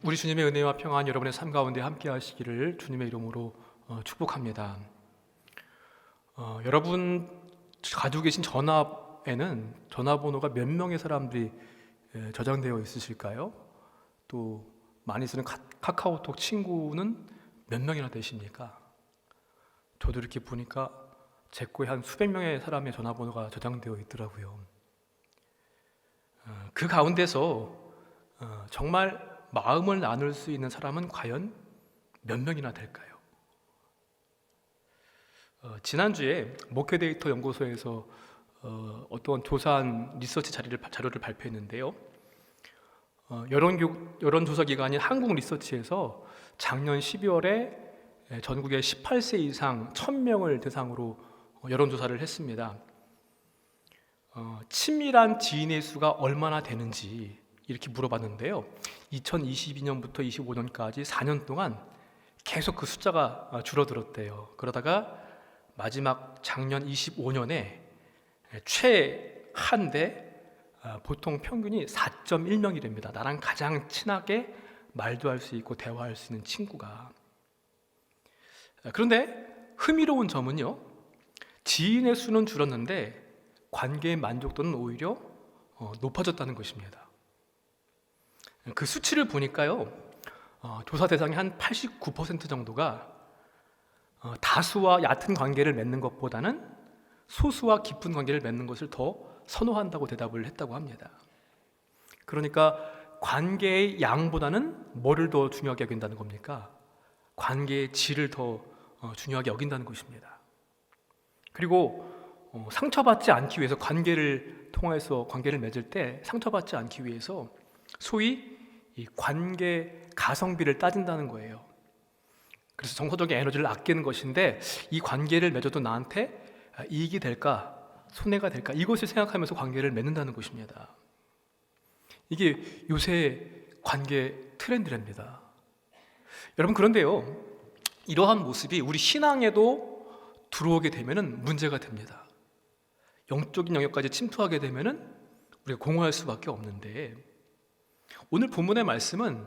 우리 주님의 은혜와 평안 여러분의 삶 가운데 함께 하시기를 주님의 이름으로 축복합니다. 여러분 가지고 계신 전화에는 전화번호가 몇 명의 사람들이 저장되어 있으실까요? 또 많이 쓰는 카카오톡 친구는 몇 명이나 되십니까? 저도 이렇게 보니까 제 거에 한 수백 명의 사람의 전화번호가 저장되어 있더라고요. 그 가운데서 정말 마음을 나눌 수 있는 사람은 과연 몇 명이나 될까요? 지난주에 목회데이터 연구소에서 어떤 조사한 리서치 자료를 발표했는데요. 여론조사 기관인 한국리서치에서 작년 12월에 전국의 18세 이상 1000명을 대상으로 여론조사를 했습니다. 친밀한 지인의 수가 얼마나 되는지 이렇게 물어봤는데요. 2022년부터 25년까지 4년 동안 계속 그 숫자가 줄어들었대요. 그러다가 마지막 작년 25년에 최한데 보통 평균이 4.1명이랍니다. 나랑 가장 친하게 말도 할 수 있고 대화할 수 있는 친구가. 그런데 흥미로운 점은요, 지인의 수는 줄었는데 관계의 만족도는 오히려 높아졌다는 것입니다. 그 수치를 보니까요, 조사 대상의 한 89% 정도가 다수와 얕은 관계를 맺는 것보다는 소수와 깊은 관계를 맺는 것을 더 선호한다고 대답을 했다고 합니다. 그러니까 관계의 양보다는 뭐를 더 중요하게 여긴다는 겁니까? 관계의 질을 더 중요하게 여긴다는 것입니다. 그리고 상처받지 않기 위해서 관계를 통해서 관계를 맺을 때 상처받지 않기 위해서 소위 이 관계 가성비를 따진다는 거예요. 그래서 정서적인 에너지를 아끼는 것인데 이 관계를 맺어도 나한테 이익이 될까 손해가 될까 이것을 생각하면서 관계를 맺는다는 것입니다. 이게 요새 관계 트렌드랍니다. 여러분, 그런데요, 이러한 모습이 우리 신앙에도 들어오게 되면은 문제가 됩니다. 영적인 영역까지 침투하게 되면은 우리가 공허할 수밖에 없는데, 오늘 본문의 말씀은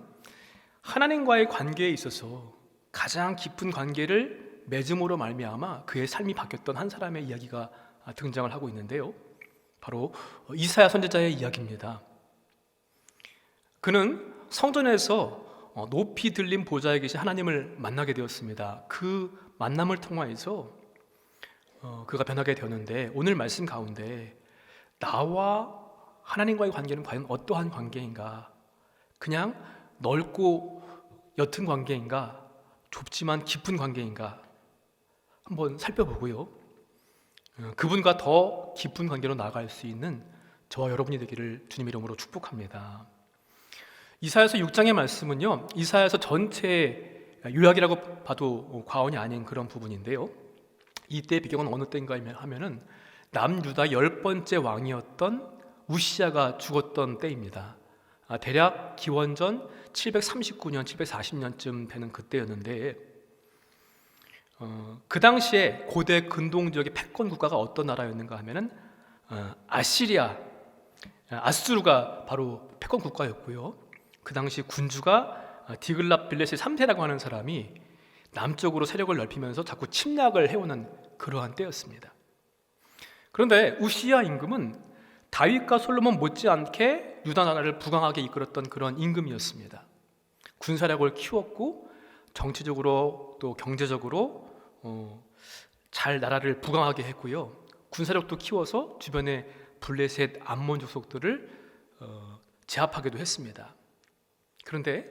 하나님과의 관계에 있어서 가장 깊은 관계를 맺음으로 말미암아 그의 삶이 바뀌었던 한 사람의 이야기가 등장을 하고 있는데요, 바로 이사야 선지자의 이야기입니다. 그는 성전에서 높이 들린 보좌에 계신 하나님을 만나게 되었습니다. 그 만남을 통하여서 그가 변하게 되었는데, 오늘 말씀 가운데 나와 하나님과의 관계는 과연 어떠한 관계인가? 그냥 넓고 옅은 관계인가? 좁지만 깊은 관계인가? 한번 살펴보고요, 그분과 더 깊은 관계로 나아갈 수 있는 저와 여러분이 되기를 주님의 이름으로 축복합니다. 이사야서 6장의 말씀은요, 이사야서 전체의 요약이라고 봐도 과언이 아닌 그런 부분인데요, 이때 배경은 어느 때인가 하면은 남유다 10번째 왕이었던 우시야가 죽었던 때입니다. 대략 기원전 739년, 740년쯤 되는 그때였는데, 그 당시에 고대 근동 지역의 패권 국가가 어떤 나라였는가 하면은 아시리아, 아수르가 바로 패권 국가였고요. 그 당시 군주가 디글랏빌레셋 3세라고 하는 사람이 남쪽으로 세력을 넓히면서 자꾸 침략을 해오는 그러한 때였습니다. 그런데 우시야 임금은 다윗과 솔로몬 못지않게 유다 나라를 부강하게 이끌었던 그런 임금이었습니다. 군사력을 키웠고 정치적으로 또 경제적으로 잘 나라를 부강하게 했고요, 군사력도 키워서 주변의 블레셋 암몬 족속들을 제압하기도 했습니다. 그런데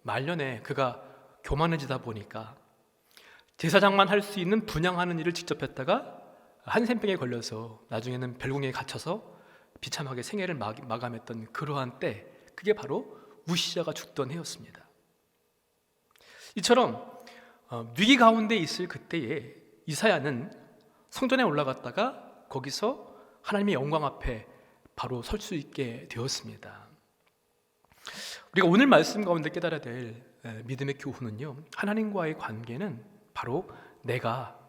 말년에 그가 교만해지다 보니까 제사장만 할 수 있는 분향하는 일을 직접 했다가 한센병에 걸려서 나중에는 별궁에 갇혀서 비참하게 생애를 마감했던 그러한 때, 그게 바로 우시야가 죽던 해였습니다. 이처럼 위기 가운데 있을 그때에 이사야는 성전에 올라갔다가 거기서 하나님의 영광 앞에 바로 설 수 있게 되었습니다. 우리가 오늘 말씀 가운데 깨달아야 될 믿음의 교훈은요, 하나님과의 관계는 바로 내가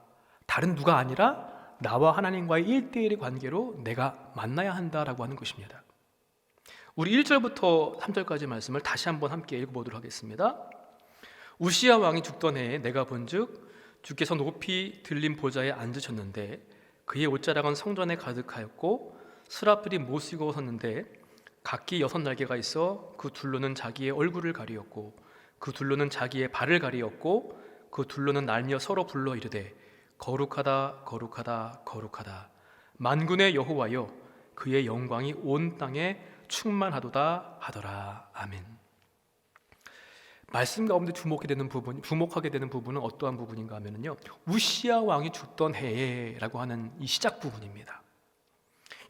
다른 누가 아니라 나와 하나님과의 1대1의 관계로 내가 만나야 한다라고 하는 것입니다. 우리 1절부터 3절까지 말씀을 다시 한번 함께 읽어보도록 하겠습니다. 우시야 왕이 죽던 해에 내가 본즉 주께서 높이 들린 보좌에 앉으셨는데 그의 옷자락은 성전에 가득하였고 스라필이 못쓰고 섰는데 각기 6날개가 있어 그 둘로는 자기의 얼굴을 가리었고 그 둘로는 자기의 발을 가리었고 그 둘로는 날며 서로 불러 이르되 거룩하다 거룩하다 거룩하다 만군의 여호와여 그의 영광이 온 땅에 충만하도다 하더라. 아멘. 말씀 가운데 주목하게 되는 부분은 어떠한 부분인가 하면요, 우시야 왕이 죽던 해라고 하는 이 시작 부분입니다.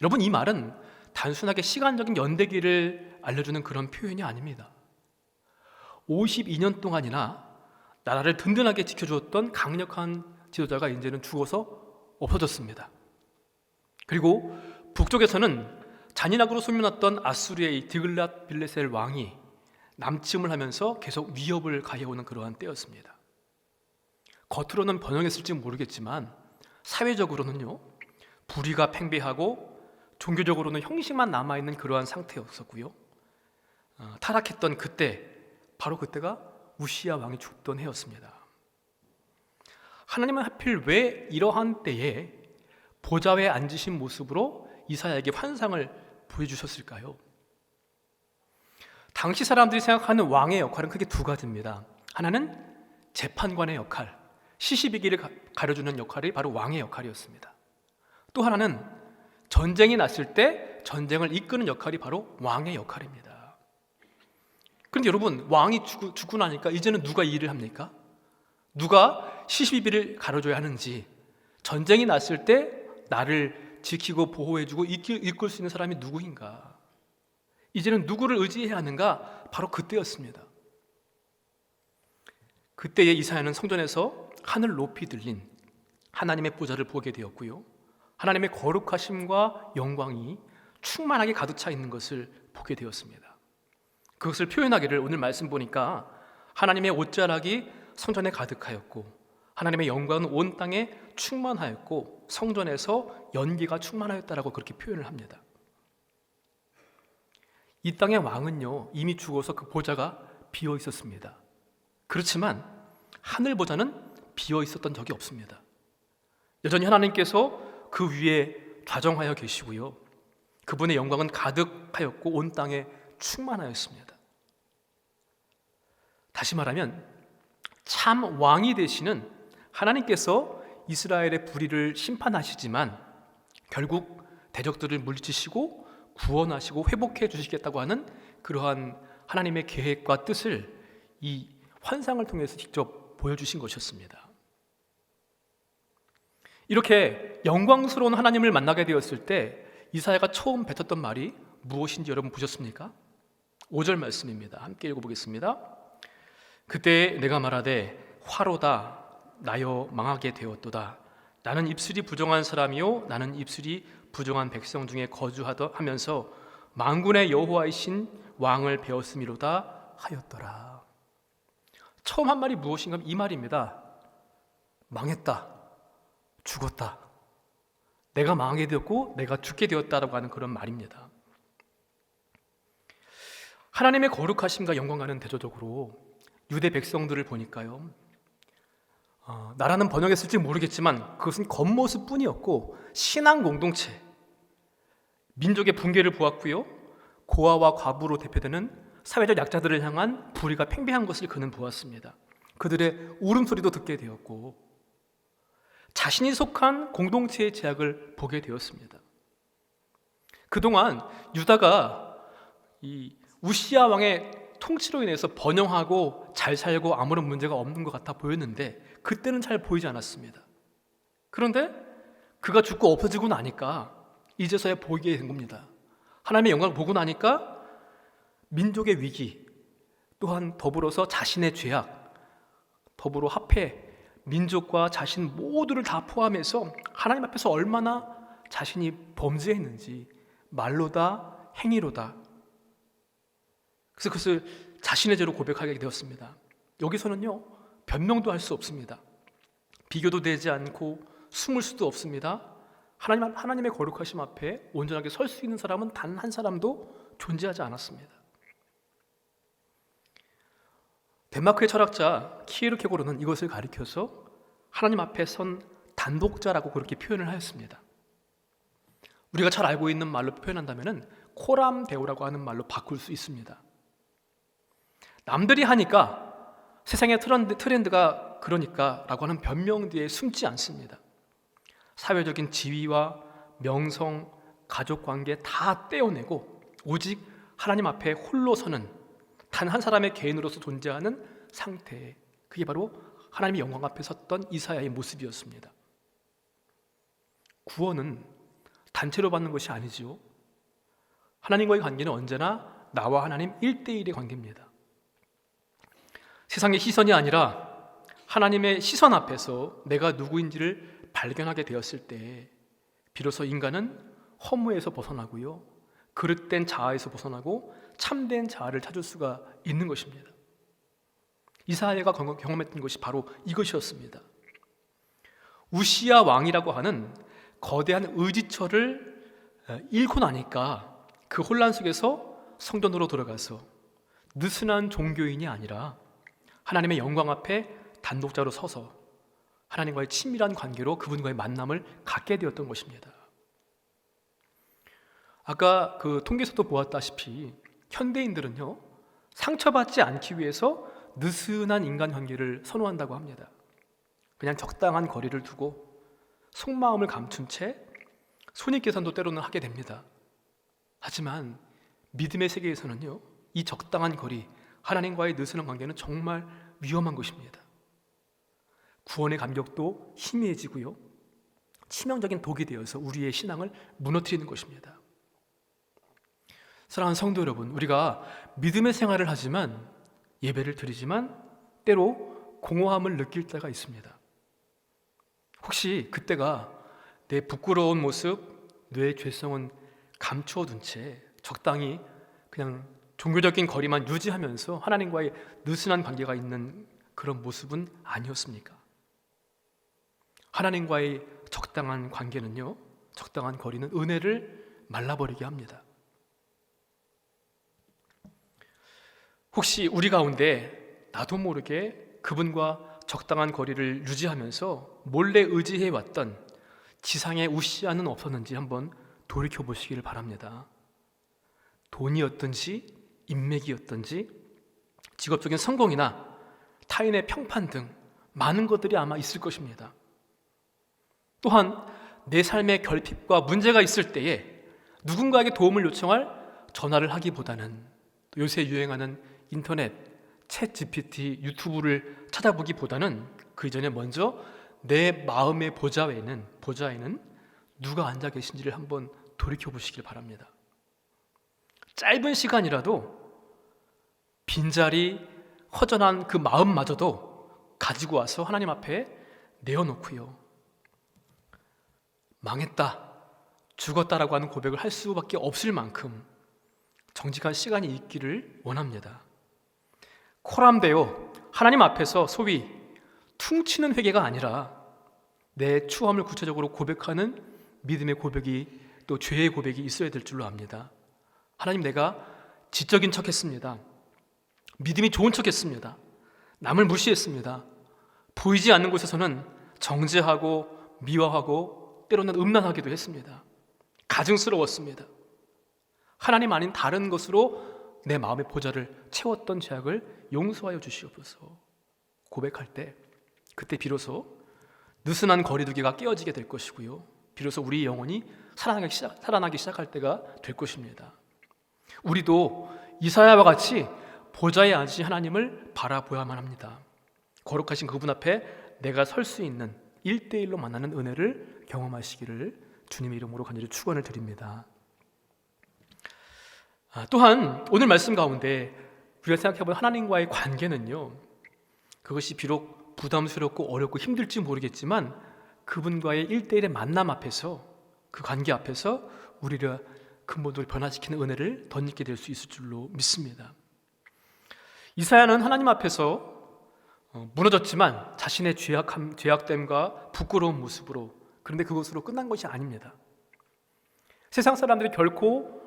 여러분, 이 말은 단순하게 시간적인 연대기를 알려주는 그런 표현이 아닙니다. 52년 동안이나 나라를 든든하게 지켜주었던 강력한 지도자가 이제는 죽어서 없어졌습니다. 그리고 북쪽에서는 잔인하고 소멸났던 아수르의 드글랏 빌레셀 왕이 남침을 하면서 계속 위협을 가해오는 그러한 때였습니다. 겉으로는 번영했을지 모르겠지만 사회적으로는요, 불의가 팽배하고 종교적으로는 형식만 남아있는 그러한 상태였었고요. 타락했던 그때, 바로 그때가 우시야 왕이 죽던 해였습니다. 하나님은 하필 왜 이러한 때에 보좌에 앉으신 모습으로 이사야에게 환상을 보여주셨을까요? 당시 사람들이 생각하는 왕의 역할은 크게 두 가지입니다. 하나는 재판관의 역할, 시시비기를 가려주는 역할이 바로 왕의 역할이었습니다. 또 하나는 전쟁이 났을 때 전쟁을 이끄는 역할이 바로 왕의 역할입니다. 그런데 여러분, 왕이 죽고 나니까 이제는 누가 이 일을 합니까? 누가 시시비비를 가려줘야 하는지, 전쟁이 났을 때 나를 지키고 보호해주고 이끌 수 있는 사람이 누구인가? 이제는 누구를 의지해야 하는가? 바로 그때였습니다. 그때에 이사야는 성전에서 하늘 높이 들린 하나님의 보좌를 보게 되었고요, 하나님의 거룩하심과 영광이 충만하게 가득 차 있는 것을 보게 되었습니다. 그것을 표현하기를 오늘 말씀 보니까 하나님의 옷자락이 성전에 가득하였고 하나님의 영광은 온 땅에 충만하였고 성전에서 연기가 충만하였다라고 그렇게 표현을 합니다. 이 땅의 왕은요, 이미 죽어서 그 보좌가 비어 있었습니다. 그렇지만 하늘 보좌는 비어 있었던 적이 없습니다. 여전히 하나님께서 그 위에 좌정하여 계시고요, 그분의 영광은 가득하였고 온 땅에 충만하였습니다. 다시 말하면 참 왕이 되시는 하나님께서 이스라엘의 불의를 심판하시지만 결국 대적들을 물리치시고 구원하시고 회복해 주시겠다고 하는 그러한 하나님의 계획과 뜻을 이 환상을 통해서 직접 보여주신 것이었습니다. 이렇게 영광스러운 하나님을 만나게 되었을 때 이사야가 처음 뱉었던 말이 무엇인지 여러분 보셨습니까? 5절 말씀입니다. 함께 읽어보겠습니다. 그때 내가 말하되 화로다 나여 망하게 되었도다. 나는 입술이 부정한 사람이요 나는 입술이 부정한 백성 중에 거주하면서 만군의 여호와이신 왕을 배웠음이로다 하였더라. 처음 한 말이 무엇인가 하면 이 말입니다. 망했다, 죽었다, 내가 망하게 되었고 내가 죽게 되었다라고 하는 그런 말입니다. 하나님의 거룩하심과 영광과는 대조적으로 유대 백성들을 보니까요, 나라는 번영했을지 모르겠지만 그것은 겉모습뿐이었고 신앙 공동체, 민족의 붕괴를 보았고요, 고아와 과부로 대표되는 사회적 약자들을 향한 불의가 팽배한 것을 그는 보았습니다. 그들의 울음소리도 듣게 되었고 자신이 속한 공동체의 제약을 보게 되었습니다. 그동안 유다가 이 우시야 왕의 통치로 인해서 번영하고 잘 살고 아무런 문제가 없는 것 같아 보였는데 그때는 잘 보이지 않았습니다. 그런데 그가 죽고 없어지고 나니까 이제서야 보이게 된 겁니다. 하나님의 영광을 보고 나니까 민족의 위기, 또한 더불어서 자신의 죄악, 더불어 합해 민족과 자신 모두를 다 포함해서 하나님 앞에서 얼마나 자신이 범죄했는지 말로다 행위로다, 그래서 그것을 자신의 죄로 고백하게 되었습니다. 여기서는요, 변명도 할 수 없습니다. 비교도 되지 않고 숨을 수도 없습니다. 하나님의 거룩하심 앞에 온전하게 설 수 있는 사람은 단 한 사람도 존재하지 않았습니다. 덴마크의 철학자 키에르케고르는 이것을 가리켜서 하나님 앞에 선 단독자라고 그렇게 표현을 하였습니다. 우리가 잘 알고 있는 말로 표현한다면 코람데오라고 하는 말로 바꿀 수 있습니다. 남들이 하니까 세상의 트렌드가 그러니까 라고 하는 변명 뒤에 숨지 않습니다. 사회적인 지위와 명성, 가족관계 다 떼어내고 오직 하나님 앞에 홀로 서는 단 한 사람의 개인으로서 존재하는 상태, 그게 바로 하나님의 영광 앞에 섰던 이사야의 모습이었습니다. 구원은 단체로 받는 것이 아니지요. 하나님과의 관계는 언제나 나와 하나님 1대1의 관계입니다. 세상의 시선이 아니라 하나님의 시선 앞에서 내가 누구인지를 발견하게 되었을 때 비로소 인간은 허무에서 벗어나고요, 그릇된 자아에서 벗어나고 참된 자아를 찾을 수가 있는 것입니다. 이사야가 경험했던 것이 바로 이것이었습니다. 우시야 왕이라고 하는 거대한 의지처를 잃고 나니까 그 혼란 속에서 성전으로 들어가서 느슨한 종교인이 아니라 하나님의 영광 앞에 단독자로 서서 하나님과의 친밀한 관계로 그분과의 만남을 갖게 되었던 것입니다. 아까 그 통계에서도 보았다시피 현대인들은요, 상처받지 않기 위해서 느슨한 인간관계를 선호한다고 합니다. 그냥 적당한 거리를 두고 속마음을 감춘 채 손익계산도 때로는 하게 됩니다. 하지만 믿음의 세계에서는요, 이 적당한 거리, 하나님과의 느슨한 관계는 정말 위험한 것입니다. 구원의 감격도 희미해지고요, 치명적인 독이 되어서 우리의 신앙을 무너뜨리는 것입니다. 사랑하는 성도 여러분, 우리가 믿음의 생활을 하지만, 예배를 드리지만 때로 공허함을 느낄 때가 있습니다. 혹시 그때가 내 부끄러운 모습, 뇌의 죄성은 감추어 둔 채 적당히 그냥 종교적인 거리만 유지하면서 하나님과의 느슨한 관계가 있는 그런 모습은 아니었습니까? 하나님과의 적당한 관계는요, 적당한 거리는 은혜를 말라버리게 합니다. 혹시 우리 가운데 나도 모르게 그분과 적당한 거리를 유지하면서 몰래 의지해왔던 지상의 우시아는 없었는지 한번 돌이켜보시기를 바랍니다. 돈이었든지 인맥이었든지 직업적인 성공이나 타인의 평판 등 많은 것들이 아마 있을 것입니다. 또한 내 삶의 결핍과 문제가 있을 때에 누군가에게 도움을 요청할 전화를 하기보다는 요새 유행하는 인터넷, 챗 GPT, 유튜브를 찾아보기보다는 그 이전에 먼저 내 마음의 보좌에는 누가 앉아 계신지를 한번 돌이켜보시길 바랍니다. 짧은 시간이라도 빈자리, 허전한 그 마음마저도 가지고 와서 하나님 앞에 내어놓고요, 망했다, 죽었다라고 하는 고백을 할 수밖에 없을 만큼 정직한 시간이 있기를 원합니다. 코람데오, 하나님 앞에서 소위 퉁치는 회개가 아니라 내 추함을 구체적으로 고백하는 믿음의 고백이, 또 죄의 고백이 있어야 될 줄로 압니다. 하나님, 내가 지적인 척했습니다. 믿음이 좋은 척했습니다. 남을 무시했습니다. 보이지 않는 곳에서는 정죄하고 미워하고 때로는 음란하기도 했습니다. 가증스러웠습니다. 하나님 아닌 다른 것으로 내 마음의 보좌를 채웠던 죄악을 용서하여 주시옵소서 고백할 때, 그때 비로소 느슨한 거리두기가 깨어지게 될 것이고요, 비로소 우리 영혼이 살아나기 시작할 때가 될 것입니다. 우리도 이사야와 같이 보좌에 앉으신 하나님을 바라보아야만 합니다. 거룩하신 그분 앞에 내가 설 수 있는 1대1로 만나는 은혜를 경험하시기를 주님의 이름으로 간절히 축원을 드립니다. 또한 오늘 말씀 가운데 우리가 생각해보면 하나님과의 관계는요, 그것이 비록 부담스럽고 어렵고 힘들지 모르겠지만 그분과의 1대1의 만남 앞에서, 그 관계 앞에서 우리를 근본적으로 변화시키는 은혜를 덧입게 될 수 있을 줄로 믿습니다. 이사야는 하나님 앞에서 무너졌지만 자신의 죄악됨과 부끄러운 모습으로, 그런데 그것으로 끝난 것이 아닙니다. 세상 사람들이 결코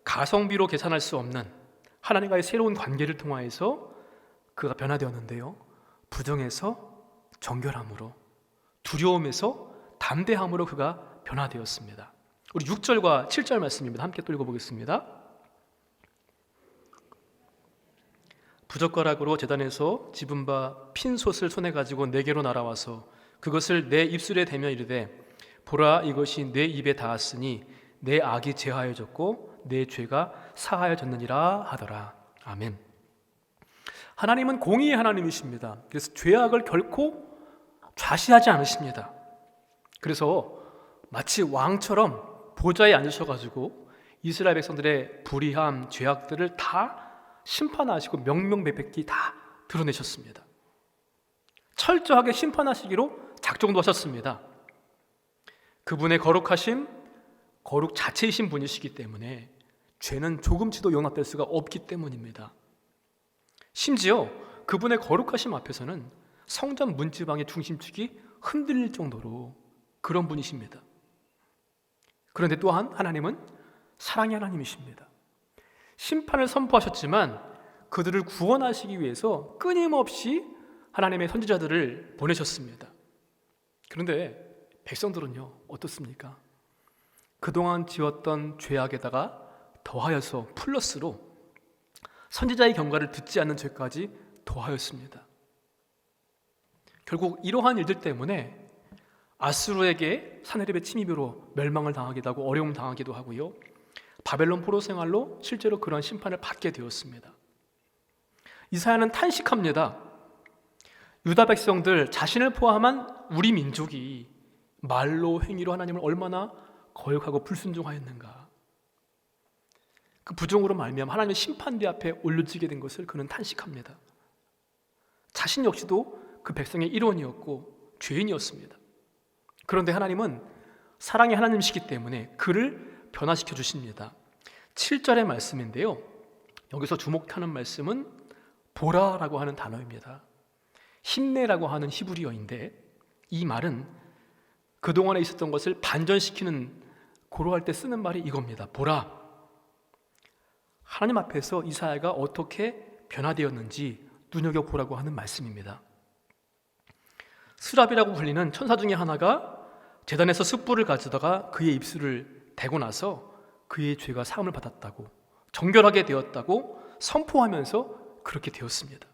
가성비로 계산할 수 없는 하나님과의 새로운 관계를 통하여서 그가 변화되었는데요. 부정에서 정결함으로, 두려움에서 담대함으로 그가 변화되었습니다. 우리 6절과 7절 말씀입니다. 함께 또 읽어보겠습니다. 부젓가락으로 제단에서 집은 바 핀 솥을 손에 가지고 내게로 날아와서 그것을 내 입술에 대며 이르되 보라, 이것이 내 입에 닿았으니 내 악이 제하여졌고 내 죄가 사하여졌느니라 하더라. 아멘. 하나님은 공의의 하나님이십니다. 그래서 죄악을 결코 좌시하지 않으십니다. 그래서 마치 왕처럼 보좌에 앉으셔가지고 이스라엘 백성들의 불의함, 죄악들을 다 심판하시고 명명백백히 다 드러내셨습니다. 철저하게 심판하시기로 작정도 하셨습니다. 그분의 거룩하심, 거룩 자체이신 분이시기 때문에 죄는 조금치도 용납될 수가 없기 때문입니다. 심지어 그분의 거룩하심 앞에서는 성전 문지방의 중심축이 흔들릴 정도로 그런 분이십니다. 그런데 또한 하나님은 사랑의 하나님이십니다. 심판을 선포하셨지만 그들을 구원하시기 위해서 끊임없이 하나님의 선지자들을 보내셨습니다. 그런데 백성들은요, 어떻습니까? 그동안 지었던 죄악에다가 더하여서 플러스로 선지자의 경과를 듣지 않는 죄까지 더하였습니다. 결국 이러한 일들 때문에 아수르에게 사내립의 침입으로 멸망을 당하기도 하고 어려움 당하기도 하고요, 바벨론 포로 생활로 실제로 그러한 심판을 받게 되었습니다. 이사야는 탄식합니다. 유다 백성들 자신을 포함한 우리 민족이 말로 행위로 하나님을 얼마나 거역하고 불순종하였는가. 그 부정으로 말미암아 하나님의 심판대 앞에 올려지게 된 것을 그는 탄식합니다. 자신 역시도 그 백성의 일원이었고 죄인이었습니다. 그런데 하나님은 사랑의 하나님이시기 때문에 그를 변화시켜 주십니다. 7절의 말씀인데요, 여기서 주목하는 말씀은 보라라고 하는 단어입니다. 힘내라고 하는 히브리어인데, 이 말은 그동안에 있었던 것을 반전시키는, 고려할 때 쓰는 말이 이겁니다. 보라. 하나님 앞에서 이사야가 어떻게 변화되었는지 눈여겨보라고 하는 말씀입니다. 스랍이라고 불리는 천사 중에 하나가 제단에서 숯불을 가져다가 그의 입술을 대고 나서 그의 죄가 사함을 받았다고, 정결하게 되었다고 선포하면서 그렇게 되었습니다.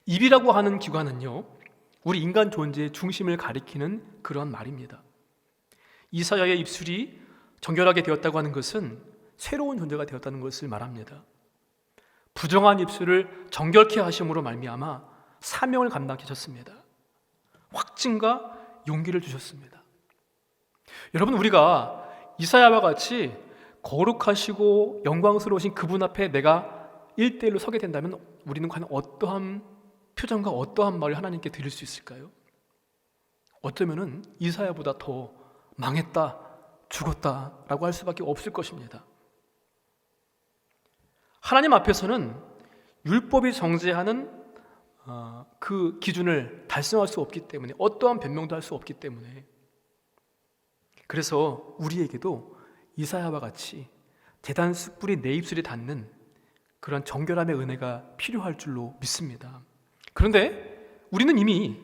입이라고 하는 기관은요, 우리 인간 존재의 중심을 가리키는 그러한 말입니다. 이사야의 입술이 정결하게 되었다고 하는 것은 새로운 존재가 되었다는 것을 말합니다. 부정한 입술을 정결케 하심으로 말미암아 사명을 감당케 하셨습니다. 확증과 용기를 주셨습니다. 여러분, 우리가 이사야와 같이 거룩하시고 영광스러우신 그분 앞에 내가 1대1로 서게 된다면 우리는 과연 어떠한 표정과 어떠한 말을 하나님께 드릴 수 있을까요? 어쩌면은 이사야보다 더 망했다, 죽었다라고 할 수밖에 없을 것입니다. 하나님 앞에서는 율법이 정죄하는 그 기준을 달성할 수 없기 때문에, 어떠한 변명도 할 수 없기 때문에, 그래서 우리에게도 이사야와 같이 제단 숯불이 내 입술에 닿는 그런 정결함의 은혜가 필요할 줄로 믿습니다. 그런데 우리는 이미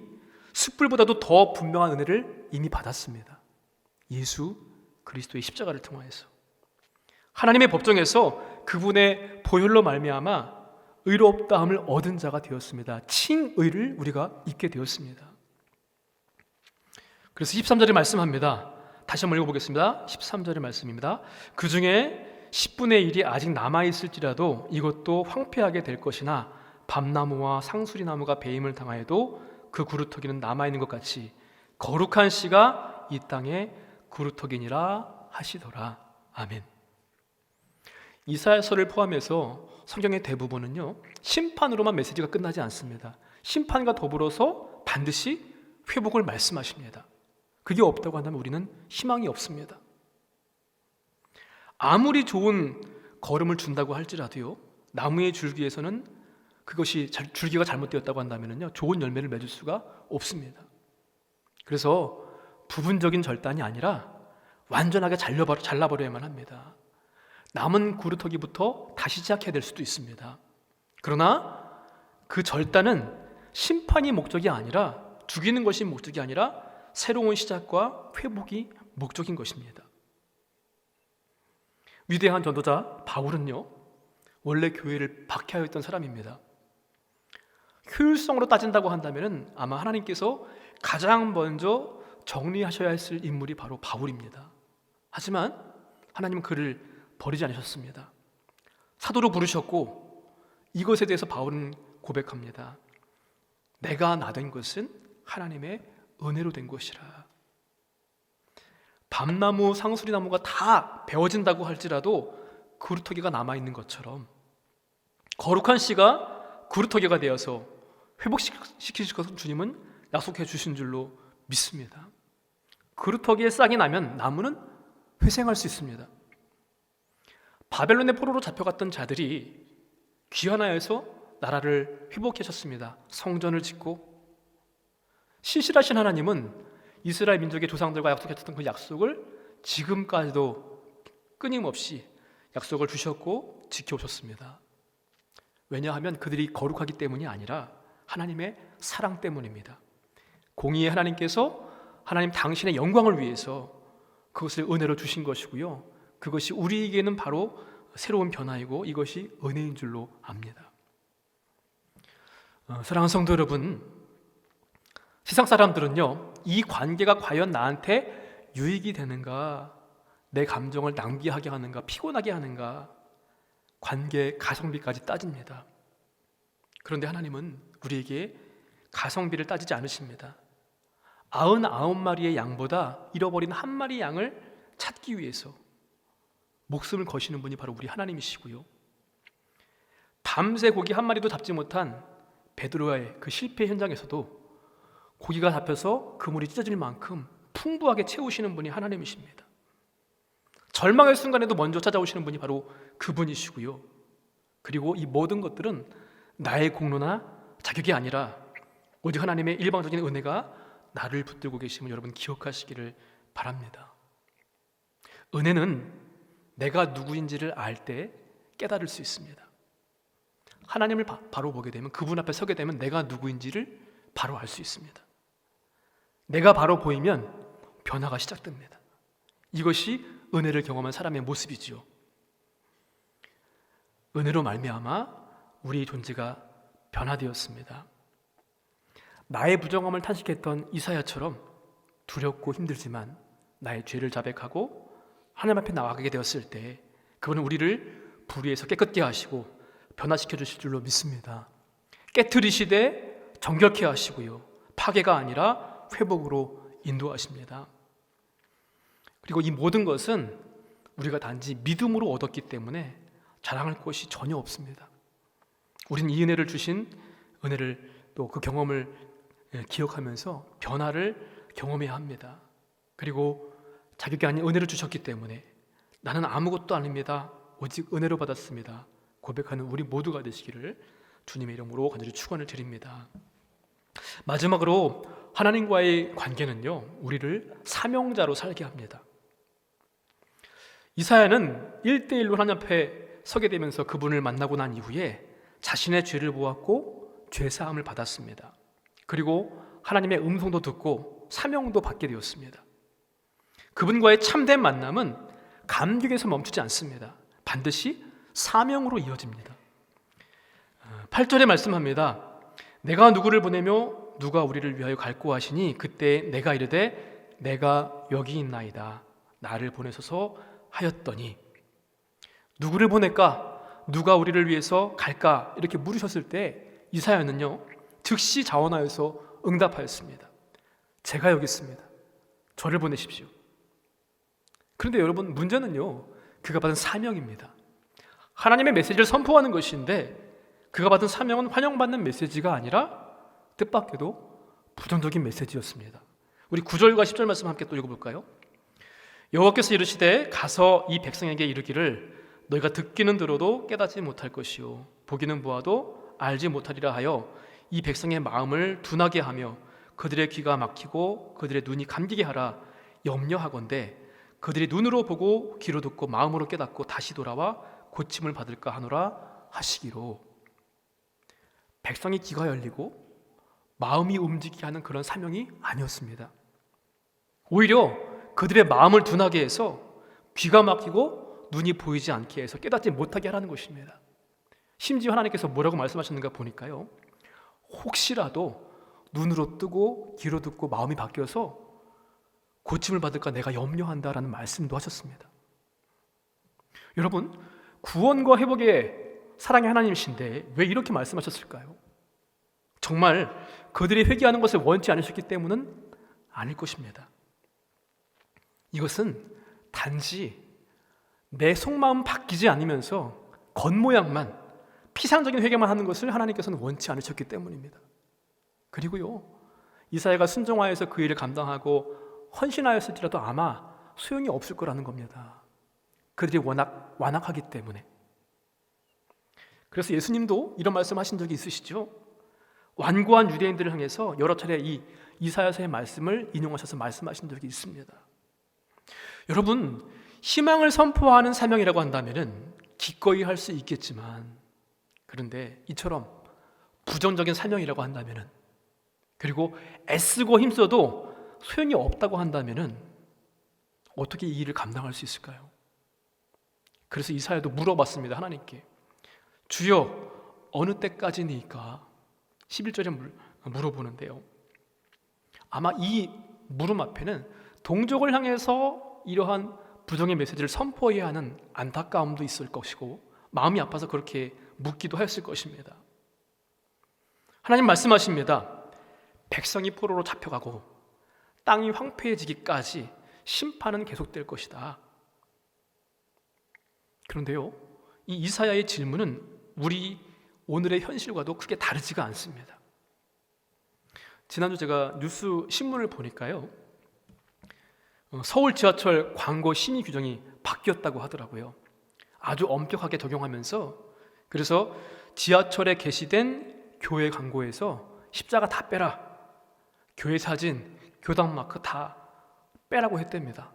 숯불보다도 더 분명한 은혜를 이미 받았습니다. 예수 그리스도의 십자가를 통하여서 하나님의 법정에서 그분의 보혈로 말미암아 의롭다함을 얻은 자가 되었습니다. 칭의를 우리가 입게 되었습니다. 그래서 13절에 말씀합니다. 다시 한번 읽어보겠습니다. 13절의 말씀입니다. 그 중에 10분의 1이 아직 남아있을지라도 이것도 황폐하게 될 것이나 밤나무와 상수리나무가 배임을 당하여도 그 구루터기는 남아있는 것 같이 거룩한 씨가 이 땅에 구루터기니라 하시더라. 아멘. 이사야서를 포함해서 성경의 대부분은요, 심판으로만 메시지가 끝나지 않습니다. 심판과 더불어서 반드시 회복을 말씀하십니다. 그게 없다고 한다면 우리는 희망이 없습니다. 아무리 좋은 걸음을 준다고 할지라도요, 나무의 줄기에서는 그것이 줄기가 잘못되었다고 한다면요, 좋은 열매를 맺을 수가 없습니다. 그래서 부분적인 절단이 아니라 완전하게 잘라버려야만 합니다. 남은 구루터기부터 다시 시작해야 될 수도 있습니다. 그러나 그 절단은 심판이 목적이 아니라, 죽이는 것이 목적이 아니라 새로운 시작과 회복이 목적인 것입니다. 위대한 전도자 바울은요, 원래 교회를 박해하였던 사람입니다. 효율성으로 따진다고 한다면 아마 하나님께서 가장 먼저 정리하셔야 했을 인물이 바로 바울입니다. 하지만 하나님은 그를 버리지 않으셨습니다. 사도로 부르셨고, 이것에 대해서 바울은 고백합니다. 내가 나 된 것은 하나님의 은혜로 된 것이라. 밤나무, 상수리나무가 다 베어진다고 할지라도 구루터기가 남아있는 것처럼 거룩한 씨가 구루터기가 되어서 회복시키실 것을 주님은 약속해 주신 줄로 믿습니다. 구루터기에 싹이 나면 나무는 회생할 수 있습니다. 바벨론의 포로로 잡혀갔던 자들이 귀환하여서 나라를 회복하셨습니다. 성전을 짓고. 신실하신 하나님은 이스라엘 민족의 조상들과 약속했던 그 약속을 지금까지도 끊임없이 약속을 주셨고 지켜오셨습니다. 왜냐하면 그들이 거룩하기 때문이 아니라 하나님의 사랑 때문입니다. 공의의 하나님께서 하나님 당신의 영광을 위해서 그것을 은혜로 주신 것이고요, 그것이 우리에게는 바로 새로운 변화이고 이것이 은혜인 줄로 압니다. 사랑하는 성도 여러분, 세상 사람들은요, 이 관계가 과연 나한테 유익이 되는가, 내 감정을 낭비하게 하는가, 피곤하게 하는가, 관계 가성비까지 따집니다. 그런데 하나님은 우리에게 가성비를 따지지 않으십니다. 99마리의 양보다 잃어버린 한 마리 양을 찾기 위해서 목숨을 거시는 분이 바로 우리 하나님이시고요, 밤새 고기 한 마리도 잡지 못한 베드로의 그 실패 현장에서도 고기가 잡혀서 그물이 찢어질 만큼 풍부하게 채우시는 분이 하나님이십니다. 절망의 순간에도 먼저 찾아오시는 분이 바로 그분이시고요, 그리고 이 모든 것들은 나의 공로나 자격이 아니라 오직 하나님의 일방적인 은혜가 나를 붙들고 계심을 여러분 기억하시기를 바랍니다. 은혜는 내가 누구인지를 알 때 깨달을 수 있습니다. 하나님을 바로 보게 되면, 그분 앞에 서게 되면 내가 누구인지를 바로 알 수 있습니다. 내가 바로 보이면 변화가 시작됩니다. 이것이 은혜를 경험한 사람의 모습이지요. 은혜로 말미암아 우리의 존재가 변화되었습니다. 나의 부정함을 탄식했던 이사야처럼 두렵고 힘들지만 나의 죄를 자백하고 하나님 앞에 나아가게 되었을 때 그분은 우리를 불의에서 깨끗게 하시고 변화시켜 주실 줄로 믿습니다. 깨트리시되 정결케 하시고요, 파괴가 아니라 회복으로 인도하십니다. 그리고 이 모든 것은 우리가 단지 믿음으로 얻었기 때문에 자랑할 것이 전혀 없습니다. 우리는 이 은혜를 주신 은혜를, 또 그 경험을 기억하면서 변화를 경험해야 합니다. 그리고 자격이 아닌 은혜를 주셨기 때문에 나는 아무것도 아닙니다, 오직 은혜로 받았습니다, 고백하는 우리 모두가 되시기를 주님의 이름으로 간절히 축원을 드립니다. 마지막으로 하나님과의 관계는요, 우리를 사명자로 살게 합니다. 이사야는 1대1로 하나님 앞에 서게 되면서 그분을 만나고 난 이후에 자신의 죄를 보았고 죄사함을 받았습니다. 그리고 하나님의 음성도 듣고 사명도 받게 되었습니다. 그분과의 참된 만남은 감격에서 멈추지 않습니다. 반드시 사명으로 이어집니다. 8절에 말씀합니다. 내가 누구를 보내며 누가 우리를 위하여 갈고 하시니 그때 내가 이르되 내가 여기 있나이다, 나를 보내소서 하였더니. 누구를 보낼까? 누가 우리를 위해서 갈까? 이렇게 물으셨을 때 이사야는요, 즉시 자원하여서 응답하였습니다. 제가 여기 있습니다, 저를 보내십시오. 그런데 여러분, 문제는요, 그가 받은 사명입니다. 하나님의 메시지를 선포하는 것인데 그가 받은 사명은 환영받는 메시지가 아니라 뜻밖에도 부정적인 메시지였습니다. 우리 9절과 10절 말씀 함께 또 읽어볼까요? 여호와께서 이르시되 가서 이 백성에게 이르기를 너희가 듣기는 들어도 깨닫지 못할 것이요 보기는 보아도 알지 못하리라 하여 이 백성의 마음을 둔하게 하며 그들의 귀가 막히고 그들의 눈이 감기게 하라 염려하건대 그들이 눈으로 보고 귀로 듣고 마음으로 깨닫고 다시 돌아와 고침을 받을까 하노라 하시기로. 백성의 귀가 열리고 마음이 움직이게 하는 그런 사명이 아니었습니다. 오히려 그들의 마음을 둔하게 해서 귀가 막히고 눈이 보이지 않게 해서 깨닫지 못하게 하라는 것입니다. 심지어 하나님께서 뭐라고 말씀하셨는가 보니까요, 혹시라도 눈으로 뜨고 귀로 듣고 마음이 바뀌어서 고침을 받을까 내가 염려한다라는 말씀도 하셨습니다. 여러분, 구원과 회복의 사랑의 하나님이신데 왜 이렇게 말씀하셨을까요? 정말 그들이 회개하는 것을 원치 않으셨기 때문은 아닐 것입니다. 이것은 단지 내 속마음 바뀌지 않으면서 겉모양만, 피상적인 회개만 하는 것을 하나님께서는 원치 않으셨기 때문입니다. 그리고요, 이사야가 순종하여서 그 일을 감당하고 헌신하였을지라도 아마 소용이 없을 거라는 겁니다. 그들이 워낙 완악하기 때문에. 그래서 예수님도 이런 말씀하신 적이 있으시죠? 완고한 유대인들을 향해서 여러 차례 이 이사야서의 말씀을 인용하셔서 말씀하신 적이 있습니다. 여러분, 희망을 선포하는 사명이라고 한다면 기꺼이 할 수 있겠지만, 그런데 이처럼 부정적인 사명이라고 한다면, 그리고 애쓰고 힘써도 소용이 없다고 한다면 어떻게 이 일을 감당할 수 있을까요? 그래서 이사야도 물어봤습니다. 하나님께, 주여 어느 때까지니까? 11절에 물어보는데요, 아마 이 물음 앞에는 동족을 향해서 이러한 부정의 메시지를 선포해야 하는 안타까움도 있을 것이고 마음이 아파서 그렇게 묻기도 했을 것입니다. 하나님 말씀하십니다. 백성이 포로로 잡혀가고 땅이 황폐해지기까지 심판은 계속될 것이다. 그런데요, 이 이사야의 질문은 우리 오늘의 현실과도 크게 다르지가 않습니다. 지난주 제가 뉴스 신문을 보니까요, 서울 지하철 광고 심의 규정이 바뀌었다고 하더라고요. 아주 엄격하게 적용하면서, 그래서 지하철에 게시된 교회 광고에서 십자가 다 빼라, 교회 사진, 교당 마크 다 빼라고 했답니다.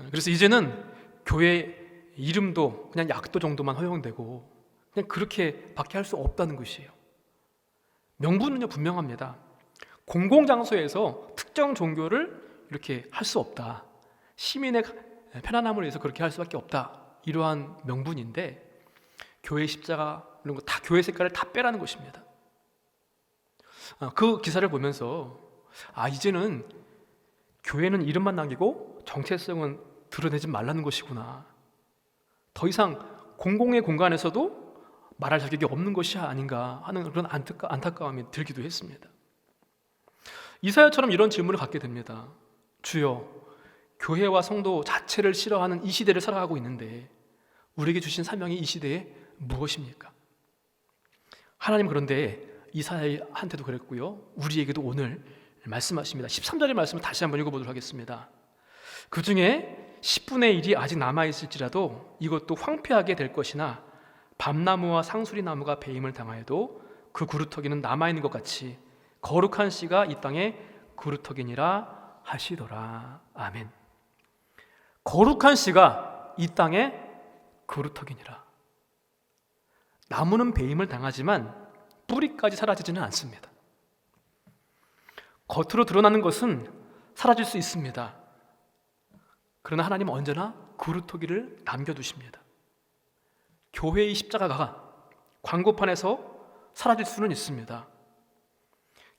그래서 이제는 교회 이름도 그냥 약도 정도만 허용되고 그냥 그렇게밖에 할 수 없다는 것이에요. 명분은요 분명합니다. 공공장소에서 특정 종교를 이렇게 할 수 없다, 시민의 편안함을 위해서 그렇게 할 수밖에 없다, 이러한 명분인데 교회 십자가 이런 거 다 교회 색깔을 다 빼라는 것입니다. 그 기사를 보면서 이제는 교회는 이름만 남기고 정체성은 드러내지 말라는 것이구나, 더 이상 공공의 공간에서도 말할 자격이 없는 것이 아닌가 하는 그런 안타까움이 들기도 했습니다. 이사야처럼 이런 질문을 갖게 됩니다. 주여, 교회와 성도 자체를 싫어하는 이 시대를 살아가고 있는데 우리에게 주신 사명이 이 시대에 무엇입니까? 하나님, 그런데 이사야한테도 그랬고요, 우리에게도 오늘 말씀하십니다. 13절의 말씀을 다시 한번 읽어보도록 하겠습니다. 그 중에 10분의 1이 아직 남아있을지라도 이것도 황폐하게 될 것이나 밤나무와 상수리나무가 배임을 당하여도 그 그루터기는 남아있는 것 같이 거룩한 씨가 이 땅에 그루터기니라 하시더라. 아멘. 거룩한 씨가 이 땅에 그루터기니라. 나무는 배임을 당하지만 뿌리까지 사라지지는 않습니다. 겉으로 드러나는 것은 사라질 수 있습니다. 그러나 하나님은 언제나 그루터기를 남겨두십니다. 교회의 십자가가 광고판에서 사라질 수는 있습니다.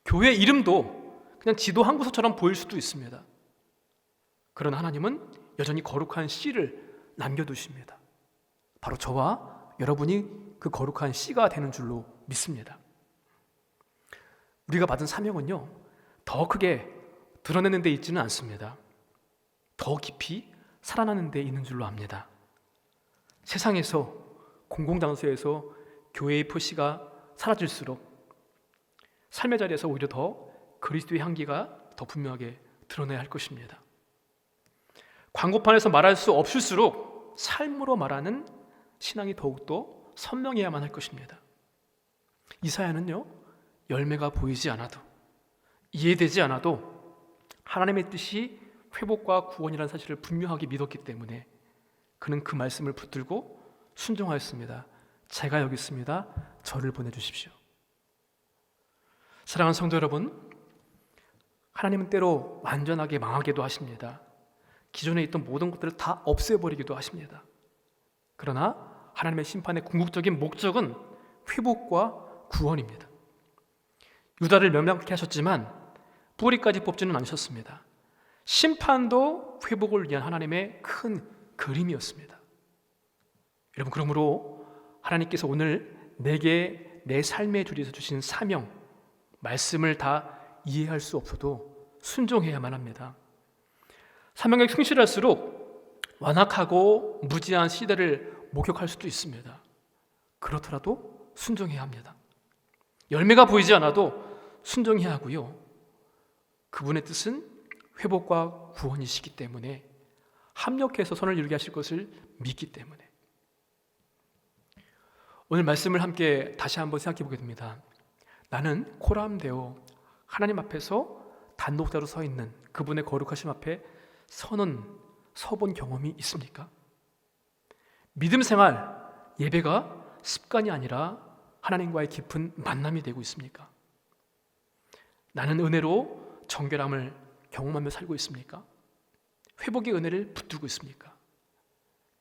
교회 이름도 그냥 지도 한 구석처럼 보일 수도 있습니다. 그러나 하나님은 여전히 거룩한 씨를 남겨두십니다. 바로 저와 여러분이 그 거룩한 씨가 되는 줄로 믿습니다. 우리가 받은 사명은요, 더 크게 드러내는 데 있지는 않습니다. 더 깊이 살아나는 데 있는 줄로 압니다. 세상에서, 공공장소에서 교회의 표시가 사라질수록 삶의 자리에서 오히려 더 그리스도의 향기가 더 분명하게 드러내야 할 것입니다. 광고판에서 말할 수 없을수록 삶으로 말하는 신앙이 더욱더 선명해야만 할 것입니다. 이사야는요, 열매가 보이지 않아도, 이해되지 않아도 하나님의 뜻이 회복과 구원이라는 사실을 분명하게 믿었기 때문에 그는 그 말씀을 붙들고 순종하였습니다. 제가 여기 있습니다. 저를 보내주십시오. 사랑하는 성도 여러분, 하나님은 때로 완전하게 망하게도 하십니다. 기존에 있던 모든 것들을 다 없애버리기도 하십니다. 그러나 하나님의 심판의 궁극적인 목적은 회복과 구원입니다. 유다를 멸망케 하셨지만 뿌리까지 뽑지는 않으셨습니다. 심판도 회복을 위한 하나님의 큰 그림이었습니다. 여러분, 그러므로 하나님께서 오늘 내게 내 삶의 줄에서 주신 사명, 말씀을 다 이해할 수 없어도 순종해야만 합니다. 사명에 충실할수록 완악하고 무지한 시대를 목격할 수도 있습니다. 그렇더라도 순종해야 합니다. 열매가 보이지 않아도 순종해야 하고요. 그분의 뜻은 회복과 구원이시기 때문에 합력해서 선을 이루게 하실 것을 믿기 때문에 오늘 말씀을 함께 다시 한번 생각해 보게 됩니다. 나는 코람데오 하나님 앞에서 단독자로 서 있는 그분의 거룩하심 앞에 서본 경험이 있습니까? 믿음 생활, 예배가 습관이 아니라 하나님과의 깊은 만남이 되고 있습니까? 나는 은혜로 정결함을 경험하며 살고 있습니까? 회복의 은혜를 붙들고 있습니까?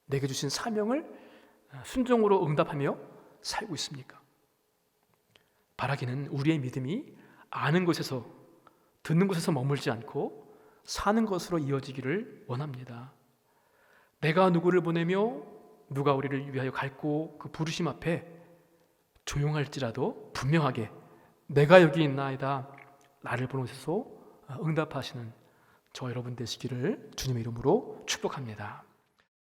내게 주신 사명을 순종으로 응답하며 살고 있습니까? 바라기는 우리의 믿음이 아는 것에서, 듣는 것에서 머물지 않고 사는 것으로 이어지기를 원합니다. 내가 누구를 보내며 누가 우리를 위하여 갈고 그 부르심 앞에 조용할지라도 분명하게 내가 여기 있나이다 나를 보내셔서 응답하시는 저 여러분 되시기를 주님의 이름으로 축복합니다.